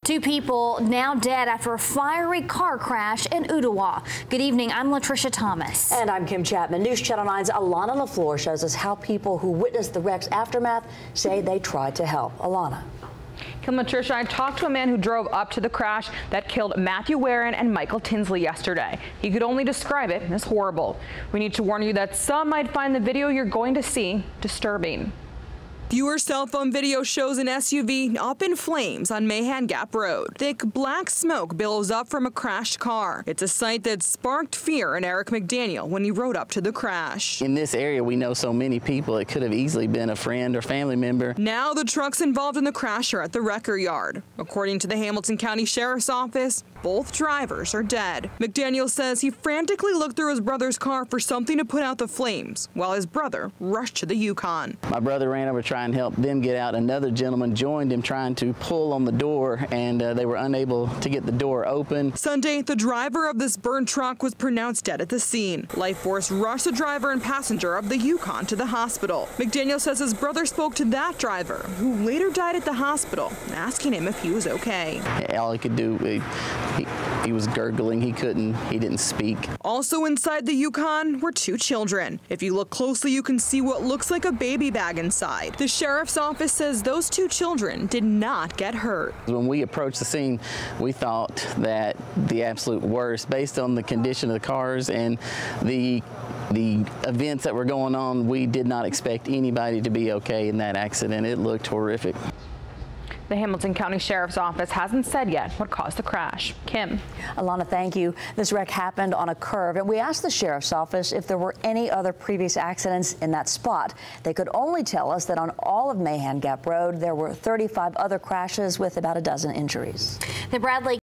Two people now dead after a fiery car crash in Ottawa. Good evening, I'm Latricia Thomas. And I'm Kim Chapman. News Channel 9's Alana LaFleur shows us how people who witnessed the wreck's aftermath say they tried to help. Alana. Kim, Latricia, I talked to a man who drove up to the crash that killed Matthew Warren and Michael Tinsley yesterday. He could only describe it as horrible. We need to warn you that some might find the video you're going to see disturbing. Viewer cell phone video shows an SUV up in flames on Mahan Gap Road. Thick black smoke billows up from a crashed car. It's a sight that sparked fear in Eric McDaniel when he rode up to the crash. In this area, we know so many people. It could have easily been a friend or family member. Now the trucks involved in the crash are at the wrecker yard. According to the Hamilton County Sheriff's Office, both drivers are dead. McDaniel says he frantically looked through his brother's car for something to put out the flames while his brother rushed to the Yukon. My brother ran over to try and help them get out. Another gentleman joined him trying to pull on the door, and they were unable to get the door open. Sunday, the driver of this burned truck was pronounced dead at the scene. Life Force rushed the driver and passenger of the Yukon to the hospital. McDaniel says his brother spoke to that driver, who later died at the hospital, asking him if he was okay. All he could do, he was gurgling. He didn't speak. Also inside the Yukon were two children. If you look closely, you can see what looks like a baby bag inside. The Sheriff's Office says those two children did not get hurt. When we approached the scene, we thought that the absolute worst, based on the condition of the cars and the events that were going on. We did not expect anybody to be okay in that accident. It looked horrific. The Hamilton County Sheriff's Office hasn't said yet what caused the crash. Kim. Alana, thank you. This wreck happened on a curve, and we asked the Sheriff's Office if there were any other previous accidents in that spot. They could only tell us that on all of Mahan Gap Road, there were 35 other crashes with about a dozen injuries. The Bradley